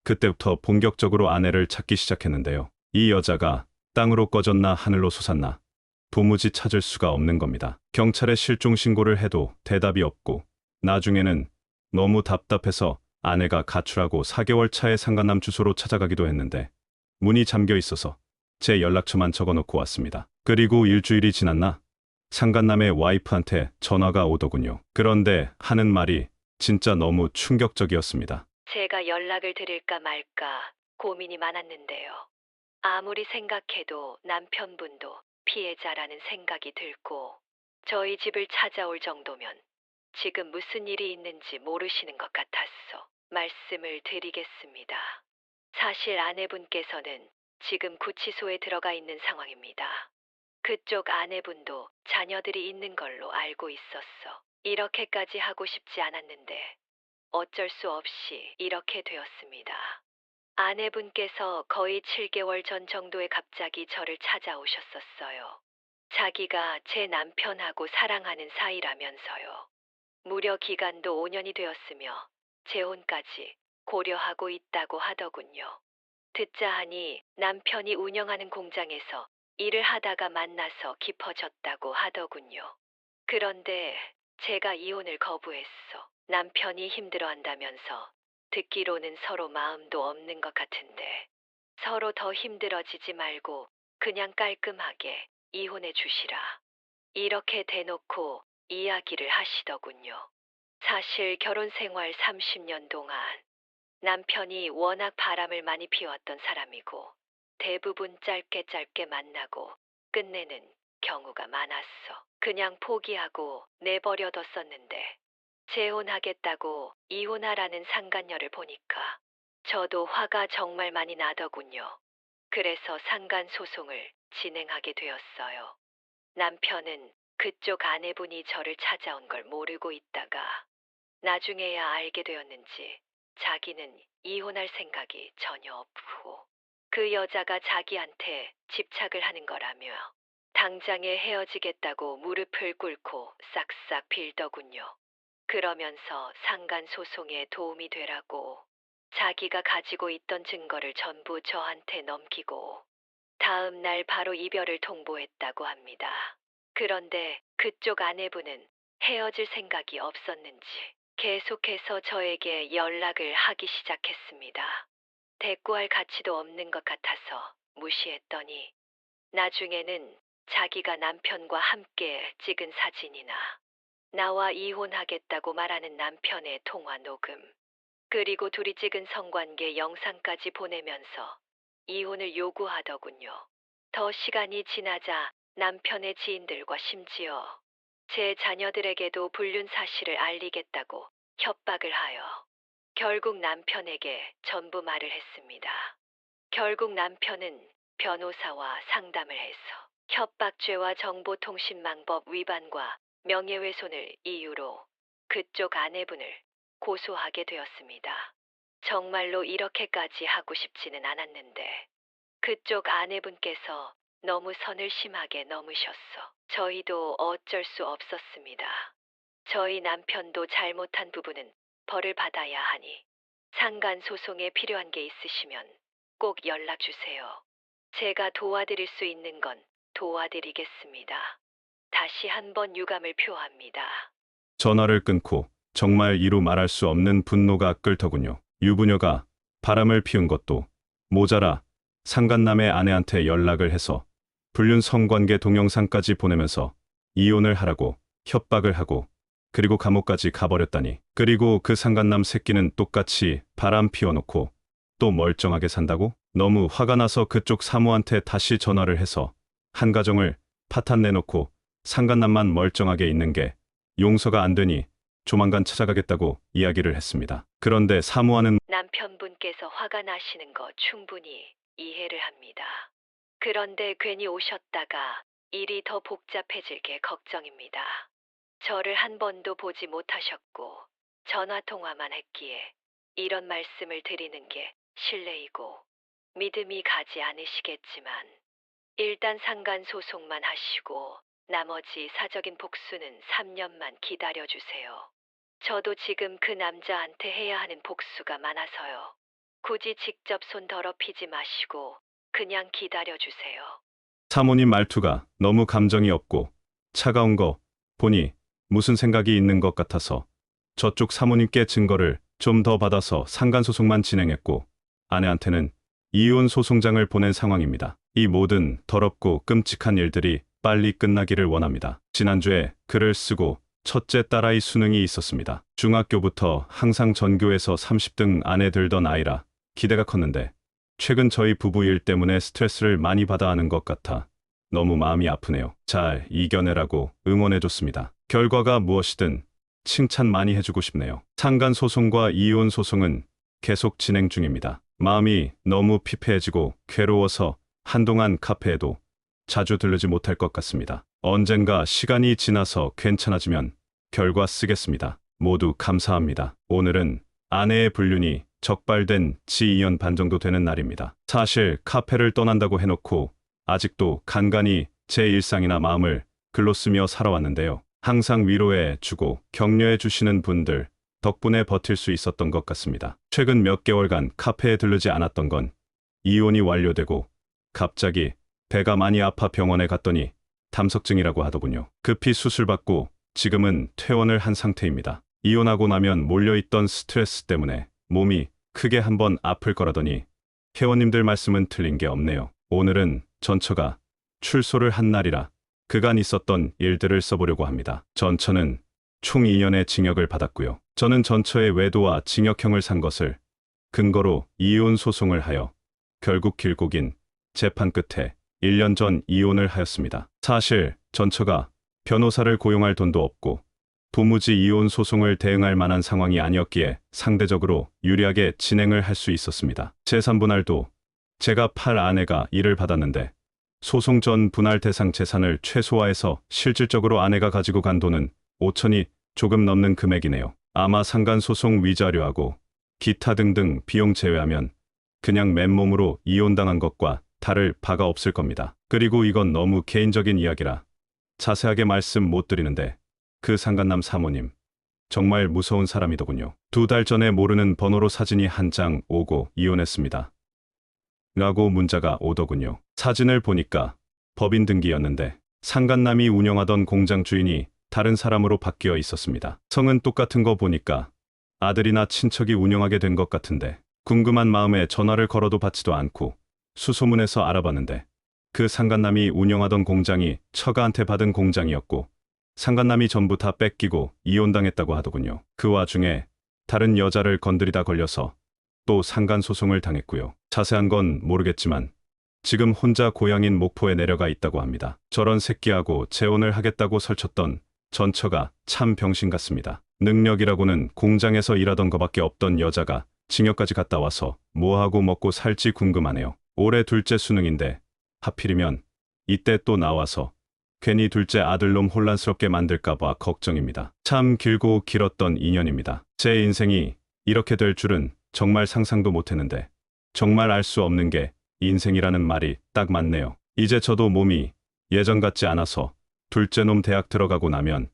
Speaker 1: 그때부터 본격적으로 아내를 찾기 시작했는데요. 이 여자가 땅으로 꺼졌나 하늘로 솟았나 도무지 찾을 수가 없는 겁니다. 경찰에 실종 신고를 해도 대답이 없고 나중에는 너무 답답해서 아내가 가출하고 4개월 차에 상간남 주소로 찾아가기도 했는데 문이 잠겨 있어서 제 연락처만 적어놓고 왔습니다. 그리고 일주일이 지났나 상간남의 와이프한테 전화가 오더군요. 그런데 하는 말이 진짜 너무 충격적이었습니다.
Speaker 2: 제가 연락을 드릴까 말까 고민이 많았는데요. 아무리 생각해도 남편분도 피해자라는 생각이 들고 저희 집을 찾아올 정도면 지금 무슨 일이 있는지 모르시는 것 같아서 말씀을 드리겠습니다. 사실 아내분께서는 지금 구치소에 들어가 있는 상황입니다. 그쪽 아내분도 자녀들이 있는 걸로 알고 있었어. 이렇게까지 하고 싶지 않았는데 어쩔 수 없이 이렇게 되었습니다. 아내분께서 거의 7개월 전 정도에 갑자기 저를 찾아오셨었어요. 자기가 제 남편하고 사랑하는 사이라면서요. 무려 기간도 5년이 되었으며 재혼까지 고려하고 있다고 하더군요. 듣자 하니 남편이 운영하는 공장에서 일을 하다가 만나서 깊어졌다고 하더군요. 그런데 제가 이혼을 거부했어. 남편이 힘들어한다면서 듣기로는 서로 마음도 없는 것 같은데 서로 더 힘들어지지 말고 그냥 깔끔하게 이혼해 주시라. 이렇게 대놓고 이야기를 하시더군요. 사실 결혼 생활 30년 동안 남편이 워낙 바람을 많이 피웠던 사람이고 대부분 짧게 만나고 끝내는 경우가 많았어. 그냥 포기하고 내버려뒀었는데 재혼하겠다고 이혼하라는 상간녀를 보니까 저도 화가 정말 많이 나더군요. 그래서 상간 소송을 진행하게 되었어요. 남편은 그쪽 아내분이 저를 찾아온 걸 모르고 있다가 나중에야 알게 되었는지 자기는 이혼할 생각이 전혀 없고 그 여자가 자기한테 집착을 하는 거라며 당장에 헤어지겠다고 무릎을 꿇고 싹싹 빌더군요. 그러면서 상간 소송에 도움이 되라고 자기가 가지고 있던 증거를 전부 저한테 넘기고 다음 날 바로 이별을 통보했다고 합니다. 그런데 그쪽 아내분은 헤어질 생각이 없었는지 계속해서 저에게 연락을 하기 시작했습니다. 대꾸할 가치도 없는 것 같아서 무시했더니 나중에는 자기가 남편과 함께 찍은 사진이나 나와 이혼하겠다고 말하는 남편의 통화 녹음, 그리고 둘이 찍은 성관계 영상까지 보내면서 이혼을 요구하더군요. 더 시간이 지나자 남편의 지인들과 심지어 제 자녀들에게도 불륜 사실을 알리겠다고 협박을 하여 결국 남편에게 전부 말을 했습니다. 결국 남편은 변호사와 상담을 해서 협박죄와 정보통신망법 위반과 명예훼손을 이유로 그쪽 아내분을 고소하게 되었습니다. 정말로 이렇게까지 하고 싶지는 않았는데 그쪽 아내분께서 너무 선을 심하게 넘으셨어. 저희도 어쩔 수 없었습니다. 저희 남편도 잘못한 부분은 벌을 받아야 하니 상간 소송에 필요한 게 있으시면 꼭 연락 주세요. 제가 도와드릴 수 있는 건 도와드리겠습니다. 다시 한번 유감을 표합니다.
Speaker 1: 전화를 끊고 정말 이루 말할 수 없는 분노가 끓더군요. 유부녀가 바람을 피운 것도 모자라 상간남의 아내한테 연락을 해서 불륜 성관계 동영상까지 보내면서 이혼을 하라고 협박을 하고 그리고 감옥까지 가버렸다니. 그리고 그 상간남 새끼는 똑같이 바람 피워놓고 또 멀쩡하게 산다고? 너무 화가 나서 그쪽 사모한테 다시 전화를 해서 한 가정을 파탄 내놓고 상간남만 멀쩡하게 있는 게 용서가 안 되니 조만간 찾아가겠다고 이야기를 했습니다. 그런데 사모하는
Speaker 2: 남편분께서 화가 나시는 거 충분히 이해를 합니다. 그런데 괜히 오셨다가 일이 더 복잡해질 게 걱정입니다. 저를 한 번도 보지 못하셨고 전화 통화만 했기에 이런 말씀을 드리는 게 실례이고 믿음이 가지 않으시겠지만 일단 상간 소송만 하시고 나머지 사적인 복수는 3년만 기다려주세요. 저도 지금 그 남자한테 해야 하는 복수가 많아서요. 굳이 직접 손 더럽히지 마시고 그냥 기다려주세요.
Speaker 1: 사모님 말투가 너무 감정이 없고 차가운 거 보니 무슨 생각이 있는 것 같아서 저쪽 사모님께 증거를 좀 더 받아서 상간소송만 진행했고 아내한테는 이혼 소송장을 보낸 상황입니다. 이 모든 더럽고 끔찍한 일들이 빨리 끝나기를 원합니다. 지난주에 글을 쓰고 첫째 딸아이 수능이 있었습니다. 중학교부터 항상 전교에서 30등 안에 들던 아이라 기대가 컸는데 최근 저희 부부 일 때문에 스트레스를 많이 받아 하는 것 같아 너무 마음이 아프네요. 잘 이겨내라고 응원해줬습니다. 결과가 무엇이든 칭찬 많이 해주고 싶네요. 상간 소송과 이혼 소송은 계속 진행 중입니다. 마음이 너무 피폐해지고 괴로워서 한동안 카페에도 자주 들르지 못할 것 같습니다. 언젠가 시간이 지나서 괜찮아지면 결과 쓰겠습니다. 모두 감사합니다. 오늘은 아내의 불륜이 적발된 지 2년 반 정도 되는 날입니다. 사실 카페를 떠난다고 해놓고 아직도 간간히 제 일상이나 마음을 글로 쓰며 살아왔는데요. 항상 위로해 주고 격려해 주시는 분들 덕분에 버틸 수 있었던 것 같습니다. 최근 몇 개월간 카페에 들르지 않았던 건 이혼이 완료되고 갑자기 배가 많이 아파 병원에 갔더니 담석증이라고 하더군요. 급히 수술받고 지금은 퇴원을 한 상태입니다. 이혼하고 나면 몰려있던 스트레스 때문에 몸이 크게 한번 아플 거라더니 회원님들 말씀은 틀린 게 없네요. 오늘은 전처가 출소를 한 날이라 그간 있었던 일들을 써보려고 합니다. 전처는 총 2년의 징역을 받았고요. 저는 전처의 외도와 징역형을 산 것을 근거로 이혼 소송을 하여 결국 길고 긴 재판 끝에 1년 전 이혼을 하였습니다. 사실 전처가 변호사를 고용할 돈도 없고 도무지 이혼 소송을 대응할 만한 상황이 아니었기에 상대적으로 유리하게 진행을 할 수 있었습니다. 재산분할도 제가 팔 아내가 일을 받았는데 소송 전 분할 대상 재산을 최소화해서 실질적으로 아내가 가지고 간 돈은 5천이 조금 넘는 금액이네요. 아마 상간소송 위자료하고 기타 등등 비용 제외하면 그냥 맨몸으로 이혼당한 것과 다를 바가 없을 겁니다. 그리고 이건 너무 개인적인 이야기라 자세하게 말씀 못 드리는데 그 상간남 사모님 정말 무서운 사람이더군요. 2달 전에 모르는 번호로 사진이 한 장 오고 이혼했습니다. 라고 문자가 오더군요. 사진을 보니까 법인 등기였는데 상간남이 운영하던 공장 주인이 다른 사람으로 바뀌어 있었습니다. 성은 똑같은 거 보니까 아들이나 친척이 운영하게 된 것 같은데 궁금한 마음에 전화를 걸어도 받지도 않고 수소문해서 알아봤는데 그 상간남이 운영하던 공장이 처가한테 받은 공장이었고 상간남이 전부 다 뺏기고 이혼당했다고 하더군요. 그 와중에 다른 여자를 건드리다 걸려서 또 상간소송을 당했고요. 자세한 건 모르겠지만 지금 혼자 고향인 목포에 내려가 있다고 합니다. 저런 새끼하고 재혼을 하겠다고 설쳤던 전처가 참 병신 같습니다. 능력이라고는 공장에서 일하던 거밖에 없던 여자가 징역까지 갔다 와서 뭐하고 먹고 살지 궁금하네요. 올해 둘째 수능인데 하필이면 이때 또 나와서 괜히 둘째 아들놈 혼란스럽게 만들까봐 걱정입니다. 참 길고 길었던 인연입니다. 제 인생이 이렇게 될 줄은 정말 상상도 못했는데 정말 알 수 없는 게 인생이라는 말이 딱 맞네요. 이제 저도 몸이 예전 같지 않아서 둘째 놈 대학 들어가고 나면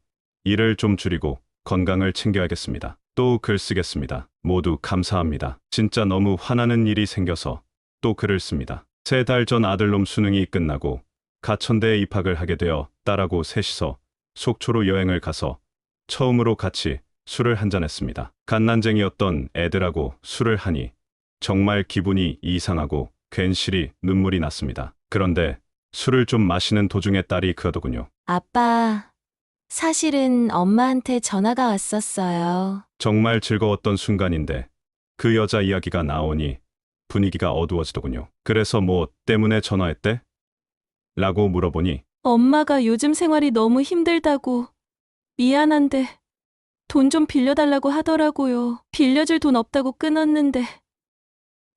Speaker 1: 일을 좀 줄이고 건강을 챙겨야겠습니다. 또 글 쓰겠습니다. 모두 감사합니다. 진짜 너무 화나는 일이 생겨서 또 글을 씁니다. 3달 전 아들놈 수능이 끝나고 가천대에 입학을 하게 되어 딸하고 셋이서 속초로 여행을 가서 처음으로 같이 술을 한잔했습니다. 갓난쟁이였던 애들하고 술을 하니 정말 기분이 이상하고 괜시리 눈물이 났습니다. 그런데 술을 좀 마시는 도중에 딸이 그러더군요.
Speaker 6: 아빠, 사실은 엄마한테 전화가 왔었어요.
Speaker 1: 정말 즐거웠던 순간인데 그 여자 이야기가 나오니 분위기가 어두워지더군요. 그래서 뭐 때문에 전화했대? 라고 물어보니
Speaker 6: 엄마가 요즘 생활이 너무 힘들다고 미안한데 돈 좀 빌려달라고 하더라고요. 빌려줄 돈 없다고 끊었는데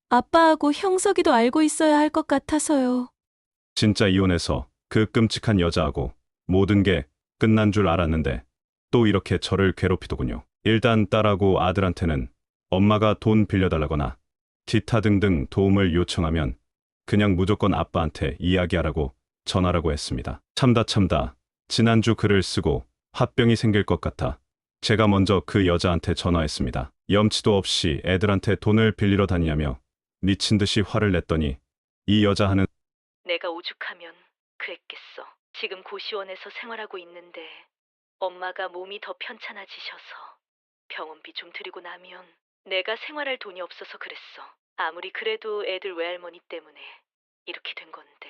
Speaker 6: 아빠하고 형석이도 알고 있어야 할 것 같아서요.
Speaker 1: 진짜 이혼해서 그 끔찍한 여자하고 모든 게 끝난 줄 알았는데 또 이렇게 저를 괴롭히더군요. 일단 딸하고 아들한테는 엄마가 돈 빌려달라거나 기타 등등 도움을 요청하면 그냥 무조건 아빠한테 이야기하라고 전하라고 했습니다. 참다 지난주 글을 쓰고 화병이 생길 것 같아 제가 먼저 그 여자한테 전화했습니다. 염치도 없이 애들한테 돈을 빌리러 다니냐며 미친 듯이 화를 냈더니 이 여자 하는
Speaker 4: 내가 오죽하면 그랬겠어. 지금 고시원에서 생활하고 있는데 엄마가 몸이 더 편찮아지셔서 병원비 좀 드리고 나면 내가 생활할 돈이 없어서 그랬어. 아무리 그래도 애들 외할머니 때문에 이렇게 된 건데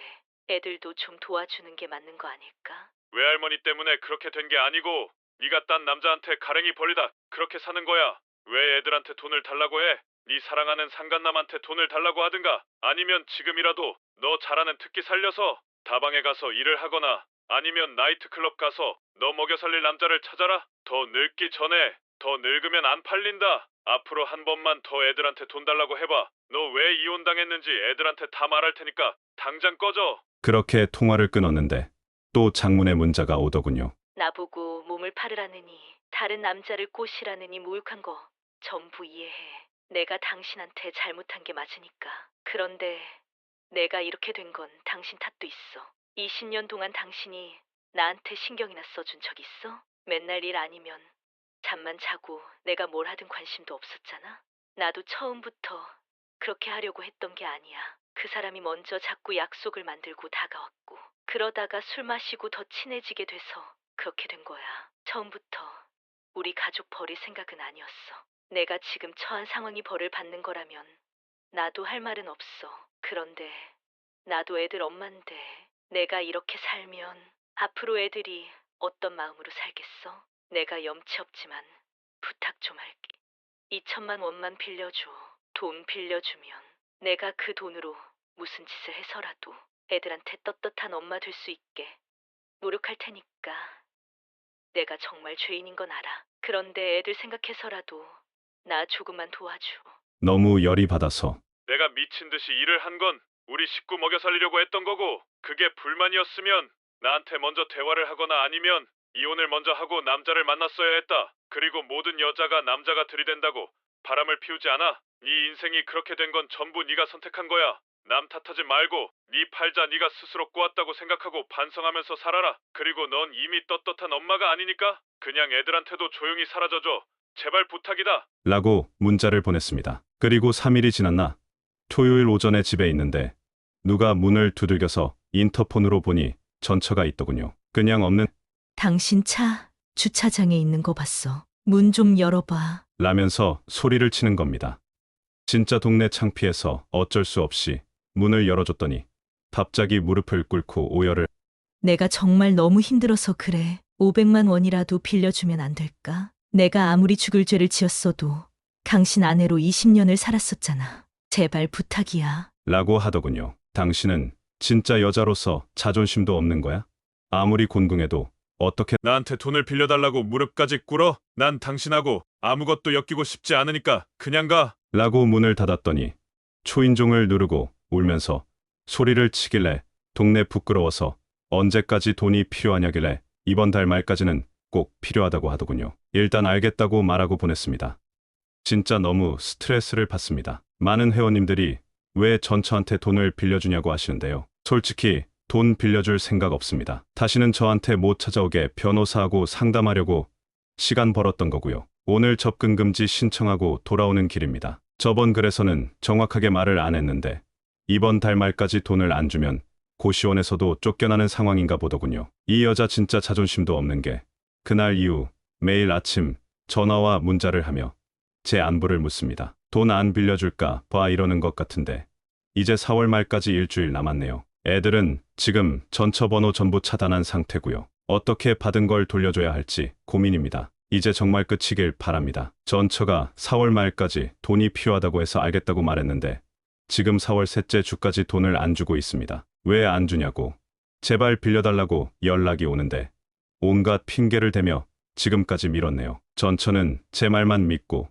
Speaker 4: 애들도 좀 도와주는 게 맞는 거 아닐까?
Speaker 5: 외할머니 때문에 그렇게 된 게 아니고 네가 딴 남자한테 가랭이 벌리다 그렇게 사는 거야. 왜 애들한테 돈을 달라고 해? 네 사랑하는 상간남한테 돈을 달라고 하든가 아니면 지금이라도 너 잘하는 특기 살려서 다방에 가서 일을 하거나 아니면 나이트클럽 가서 너 먹여 살릴 남자를 찾아라. 더 늙기 전에 더 늙으면 안 팔린다. 앞으로 한 번만 더 애들한테 돈 달라고 해봐. 너 왜 이혼당했는지 애들한테 다 말할 테니까 당장 꺼져.
Speaker 1: 그렇게 통화를 끊었는데 또 장문의 문자가 오더군요.
Speaker 4: 나보고 몸을 팔으라느니 다른 남자를 꼬시라느니 모욕한 거 전부 이해해. 내가 당신한테 잘못한 게 맞으니까. 그런데 내가 이렇게 된 건 당신 탓도 있어. 20년 동안 당신이 나한테 신경이나 써준 적 있어? 맨날 일 아니면 잠만 자고 내가 뭘 하든 관심도 없었잖아. 나도 처음부터 그렇게 하려고 했던 게 아니야. 그 사람이 먼저 자꾸 약속을 만들고 다가왔고 그러다가 술 마시고 더 친해지게 돼서 그렇게 된 거야. 처음부터 우리 가족 버릴 생각은 아니었어. 내가 지금 처한 상황이 벌을 받는 거라면 나도 할 말은 없어. 그런데 나도 애들 엄마인데 내가 이렇게 살면 앞으로 애들이 어떤 마음으로 살겠어? 내가 염치 없지만 부탁 좀 할게. 2천만 원만 빌려줘. 돈 빌려주면 내가 그 돈으로 무슨 짓을 해서라도 애들한테 떳떳한 엄마 될 수 있게 노력할 테니까. 내가 정말 죄인인 건 알아. 그런데 애들 생각해서라도 나 조금만 도와줘.
Speaker 1: 너무 열이 받아서
Speaker 5: 내가 미친 듯이 일을 한 건 우리 식구 먹여 살리려고 했던 거고 그게 불만이었으면 나한테 먼저 대화를 하거나 아니면 이혼을 먼저 하고 남자를 만났어야 했다. 그리고 모든 여자가 남자가 들이댄다고 바람을 피우지 않아. 네 인생이 그렇게 된 건 전부 네가 선택한 거야. 남 탓하지 말고 네 팔자 네가 스스로 꼬았다고 생각하고 반성하면서 살아라. 그리고 넌 이미 떳떳한 엄마가 아니니까 그냥 애들한테도 조용히 사라져줘. 제발 부탁이다.
Speaker 1: 라고 문자를 보냈습니다. 그리고 3일이 지났나 토요일 오전에 집에 있는데 누가 문을 두들겨서 인터폰으로 보니 전처가 있더군요. 그냥 없는
Speaker 4: 당신 차 주차장에 있는 거 봤어. 문 좀 열어봐.
Speaker 1: 라면서 소리를 치는 겁니다. 진짜 동네 창피해서 어쩔 수 없이 문을 열어줬더니 갑자기 무릎을 꿇고 오열을
Speaker 4: 내가 정말 너무 힘들어서 그래. 500만 원이라도 빌려주면 안 될까? 내가 아무리 죽을 죄를 지었어도 당신 아내로 20년을 살았었잖아. 제발 부탁이야.
Speaker 1: 라고 하더군요. 당신은 진짜 여자로서 자존심도 없는 거야? 아무리 곤궁해도 어떻게
Speaker 5: 나한테 돈을 빌려달라고 무릎까지 꿇어? 난 당신하고 아무것도 엮이고 싶지 않으니까 그냥 가.
Speaker 1: 라고 문을 닫았더니 초인종을 누르고 울면서 소리를 치길래 동네 부끄러워서 언제까지 돈이 필요하냐길래 이번 달 말까지는 꼭 필요하다고 하더군요. 일단 알겠다고 말하고 보냈습니다. 진짜 너무 스트레스를 받습니다. 많은 회원님들이 왜 전처한테 돈을 빌려주냐고 하시는데요. 솔직히 돈 빌려줄 생각 없습니다. 다시는 저한테 못 찾아오게 변호사하고 상담하려고 시간 벌었던 거고요. 오늘 접근 금지 신청하고 돌아오는 길입니다. 저번 글에서는 정확하게 말을 안 했는데 이번 달 말까지 돈을 안 주면 고시원에서도 쫓겨나는 상황인가 보더군요. 이 여자 진짜 자존심도 없는 게 그날 이후 매일 아침 전화와 문자를 하며 제 안부를 묻습니다. 돈 안 빌려줄까 봐 이러는 것 같은데 이제 4월 말까지 일주일 남았네요. 애들은 지금 전처 번호 전부 차단한 상태고요. 어떻게 받은 걸 돌려줘야 할지 고민입니다. 이제 정말 끝이길 바랍니다. 전처가 4월 말까지 돈이 필요하다고 해서 알겠다고 말했는데 지금 4월 셋째 주까지 돈을 안 주고 있습니다. 왜 안 주냐고 제발 빌려달라고 연락이 오는데 온갖 핑계를 대며 지금까지 미뤘네요. 전처는 제 말만 믿고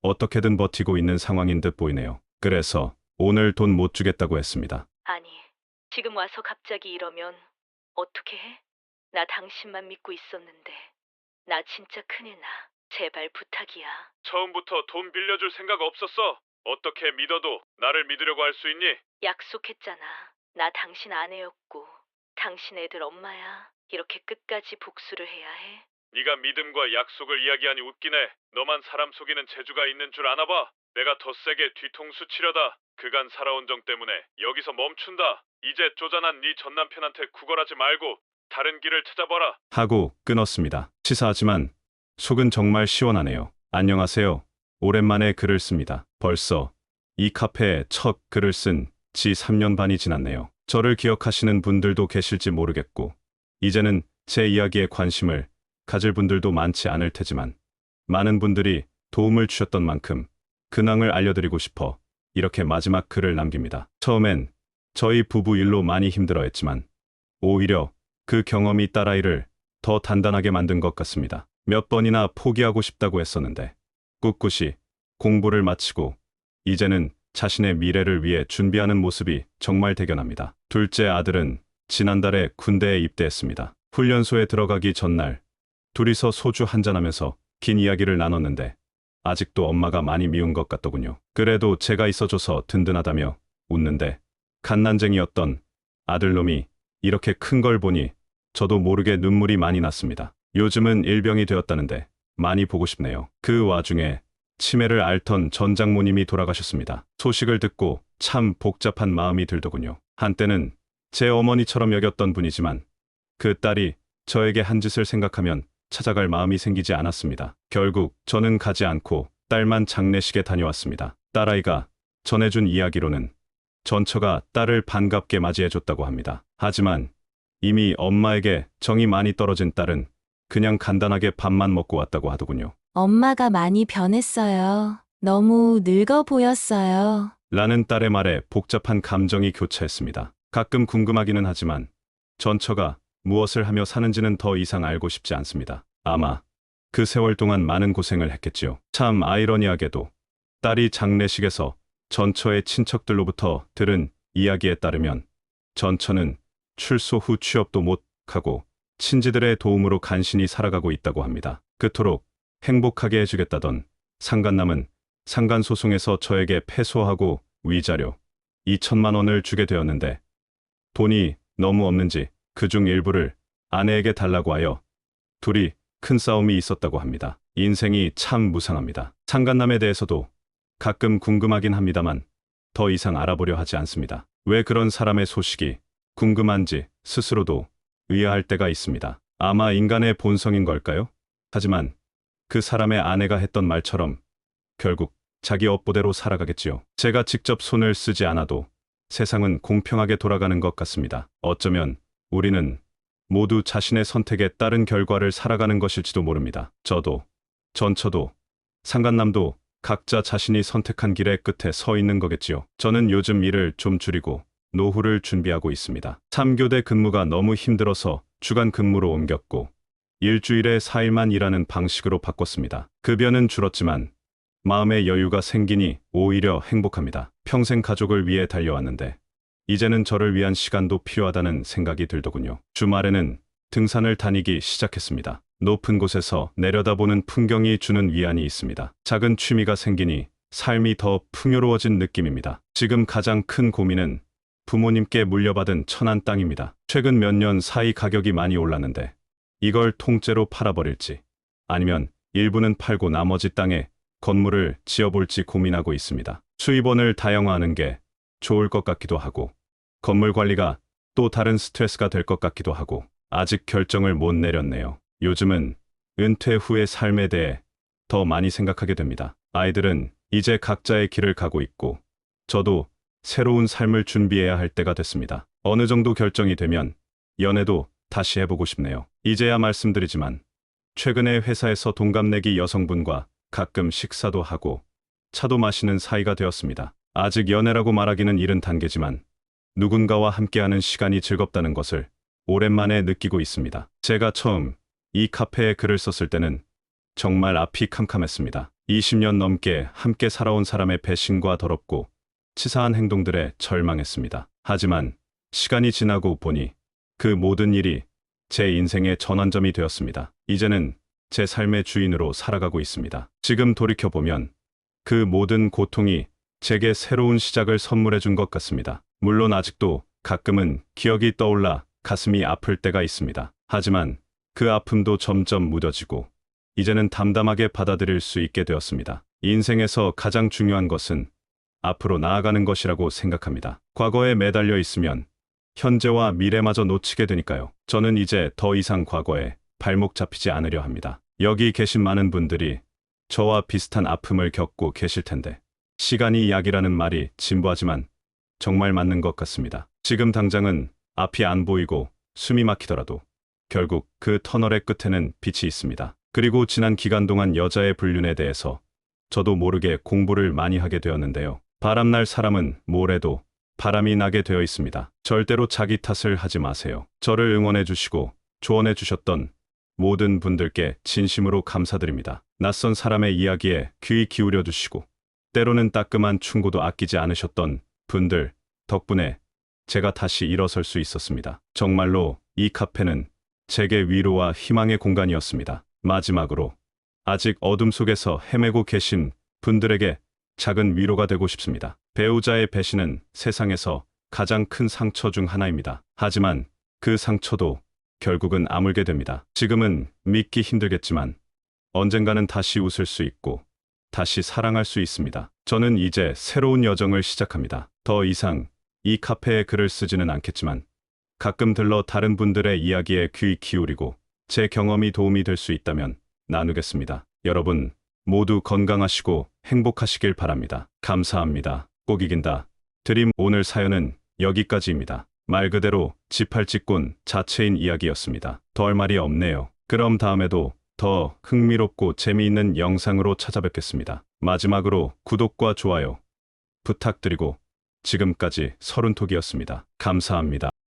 Speaker 1: 어떻게든 버티고 있는 상황인 듯 보이네요. 그래서 오늘 돈 못 주겠다고 했습니다.
Speaker 4: 아니, 지금 와서 갑자기 이러면 어떻게 해? 나 당신만 믿고 있었는데. 나 진짜 큰일 나. 제발 부탁이야.
Speaker 5: 처음부터 돈 빌려줄 생각 없었어. 어떻게 믿어도 나를 믿으려고 할 수 있니?
Speaker 4: 약속했잖아. 나 당신 아내였고 당신 애들 엄마야. 이렇게 끝까지 복수를 해야 해?
Speaker 5: 네가 믿음과 약속을 이야기하니 웃기네. 너만 사람 속이는 재주가 있는 줄 아나 봐. 내가 더 세게 뒤통수 치려다 그간 살아온 정 때문에 여기서 멈춘다. 이제 쪼잔한 네 전남편한테 구걸하지 말고 다른 길을 찾아봐라.
Speaker 1: 하고 끊었습니다. 치사하지만 속은 정말 시원하네요. 안녕하세요. 오랜만에 글을 씁니다. 벌써 이 카페에 첫 글을 쓴 지 3년 반이 지났네요. 저를 기억하시는 분들도 계실지 모르겠고 이제는 제 이야기에 관심을 가질 분들도 많지 않을 테지만 많은 분들이 도움을 주셨던 만큼 근황을 알려드리고 싶어 이렇게 마지막 글을 남깁니다. 처음엔 저희 부부 일로 많이 힘들어했지만 오히려 그 경험이 딸아이를 더 단단하게 만든 것 같습니다. 몇 번이나 포기하고 싶다고 했었는데 꿋꿋이 공부를 마치고 이제는 자신의 미래를 위해 준비하는 모습이 정말 대견합니다. 둘째 아들은 지난달에 군대에 입대했습니다. 훈련소에 들어가기 전날 둘이서 소주 한잔하면서 긴 이야기를 나눴는데 아직도 엄마가 많이 미운 것 같더군요. 그래도 제가 있어줘서 든든하다며 웃는데 갓난쟁이였던 아들놈이 이렇게 큰 걸 보니 저도 모르게 눈물이 많이 났습니다. 요즘은 일병이 되었다는데 많이 보고 싶네요. 그 와중에 치매를 앓던 전 장모님이 돌아가셨습니다. 소식을 듣고 참 복잡한 마음이 들더군요. 한때는 제 어머니처럼 여겼던 분이지만 그 딸이 저에게 한 짓을 생각하면 찾아갈 마음이 생기지 않았습니다. 결국 저는 가지 않고 딸만 장례식에 다녀왔습니다. 딸아이가 전해준 이야기로는 전처가 딸을 반갑게 맞이해줬다고 합니다. 하지만 이미 엄마에게 정이 많이 떨어진 딸은 그냥 간단하게 밥만 먹고 왔다고 하더군요.
Speaker 7: 엄마가 많이 변했어요. 너무 늙어 보였어요.
Speaker 1: 라는 딸의 말에 복잡한 감정이 교차했습니다. 가끔 궁금하기는 하지만 전처가 무엇을 하며 사는지는 더 이상 알고 싶지 않습니다. 아마 그 세월 동안 많은 고생을 했겠지요. 참 아이러니하게도 딸이 장례식에서 전처의 친척들로부터 들은 이야기에 따르면 전처는 출소 후 취업도 못 하고 친지들의 도움으로 간신히 살아가고 있다고 합니다. 그토록 행복하게 해주겠다던 상간남은 상간소송에서 저에게 패소하고 위자료 2천만 원을 주게 되었는데 돈이 너무 없는지 그중 일부를 아내에게 달라고 하여 둘이 큰 싸움이 있었다고 합니다. 인생이 참 무상합니다. 상간남에 대해서도 가끔 궁금하긴 합니다만 더 이상 알아보려 하지 않습니다. 왜 그런 사람의 소식이 궁금한지 스스로도 의아할 때가 있습니다. 아마 인간의 본성인 걸까요? 하지만 그 사람의 아내가 했던 말처럼 결국 자기 업보대로 살아가겠지요. 제가 직접 손을 쓰지 않아도 세상은 공평하게 돌아가는 것 같습니다. 어쩌면 우리는 모두 자신의 선택에 따른 결과를 살아가는 것일지도 모릅니다. 저도, 전처도, 상간남도 각자 자신이 선택한 길의 끝에 서 있는 거겠지요. 저는 요즘 일을 좀 줄이고 노후를 준비하고 있습니다. 3교대 근무가 너무 힘들어서 주간 근무로 옮겼고 일주일에 4일만 일하는 방식으로 바꿨습니다. 급여는 줄었지만 마음의 여유가 생기니 오히려 행복합니다. 평생 가족을 위해 달려왔는데 이제는 저를 위한 시간도 필요하다는 생각이 들더군요. 주말에는 등산을 다니기 시작했습니다. 높은 곳에서 내려다보는 풍경이 주는 위안이 있습니다. 작은 취미가 생기니 삶이 더 풍요로워진 느낌입니다. 지금 가장 큰 고민은 부모님께 물려받은 천안 땅입니다. 최근 몇 년 사이 가격이 많이 올랐는데 이걸 통째로 팔아버릴지 아니면 일부는 팔고 나머지 땅에 건물을 지어볼지 고민하고 있습니다. 수입원을 다양화하는 게 좋을 것 같기도 하고 건물 관리가 또 다른 스트레스가 될 것 같기도 하고 아직 결정을 못 내렸네요. 요즘은 은퇴 후의 삶에 대해 더 많이 생각하게 됩니다. 아이들은 이제 각자의 길을 가고 있고 저도 새로운 삶을 준비해야 할 때가 됐습니다. 어느 정도 결정이 되면 연애도 다시 해보고 싶네요. 이제야 말씀드리지만 최근에 회사에서 동갑내기 여성분과 가끔 식사도 하고 차도 마시는 사이가 되었습니다. 아직 연애라고 말하기는 이른 단계지만 누군가와 함께하는 시간이 즐겁다는 것을 오랜만에 느끼고 있습니다. 제가 처음 이 카페에 글을 썼을 때는 정말 앞이 캄캄했습니다. 20년 넘게 함께 살아온 사람의 배신과 더럽고 치사한 행동들에 절망했습니다. 하지만 시간이 지나고 보니 그 모든 일이 제 인생의 전환점이 되었습니다. 이제는 제 삶의 주인으로 살아가고 있습니다. 지금 돌이켜보면 그 모든 고통이 제게 새로운 시작을 선물해 준 것 같습니다. 물론 아직도 가끔은 기억이 떠올라 가슴이 아플 때가 있습니다. 하지만 그 아픔도 점점 무뎌지고 이제는 담담하게 받아들일 수 있게 되었습니다. 인생에서 가장 중요한 것은 앞으로 나아가는 것이라고 생각합니다. 과거에 매달려 있으면 현재와 미래마저 놓치게 되니까요. 저는 이제 더 이상 과거에 발목 잡히지 않으려 합니다. 여기 계신 많은 분들이 저와 비슷한 아픔을 겪고 계실 텐데 시간이 약이라는 말이 진부하지만 정말 맞는 것 같습니다. 지금 당장은 앞이 안 보이고 숨이 막히더라도 결국 그 터널의 끝에는 빛이 있습니다. 그리고 지난 기간 동안 여자의 불륜에 대해서 저도 모르게 공부를 많이 하게 되었는데요. 바람날 사람은 모래도 바람이 나게 되어 있습니다. 절대로 자기 탓을 하지 마세요. 저를 응원해 주시고 조언해 주셨던 모든 분들께 진심으로 감사드립니다. 낯선 사람의 이야기에 귀 기울여 주시고 때로는 따끔한 충고도 아끼지 않으셨던 분들 덕분에 제가 다시 일어설 수 있었습니다. 정말로 이 카페는 제게 위로와 희망의 공간이었습니다. 마지막으로 아직 어둠 속에서 헤매고 계신 분들에게 작은 위로가 되고 싶습니다. 배우자의 배신은 세상에서 가장 큰 상처 중 하나입니다. 하지만 그 상처도 결국은 아물게 됩니다. 지금은 믿기 힘들겠지만 언젠가는 다시 웃을 수 있고 다시 사랑할 수 있습니다. 저는 이제 새로운 여정을 시작합니다. 더 이상 이 카페에 글을 쓰지는 않겠지만 가끔 들러 다른 분들의 이야기에 귀 기울이고 제 경험이 도움이 될 수 있다면 나누겠습니다. 여러분 모두 건강하시고 행복하시길 바랍니다. 감사합니다. 꼭 이긴다. 드림 오늘 사연은 여기까지입니다. 말 그대로 지팔직군 자체인 이야기였습니다. 더 할 말이 없네요. 그럼 다음에도 더 흥미롭고 재미있는 영상으로 찾아뵙겠습니다. 마지막으로 구독과 좋아요 부탁드리고 지금까지 서른톡이었습니다. 감사합니다.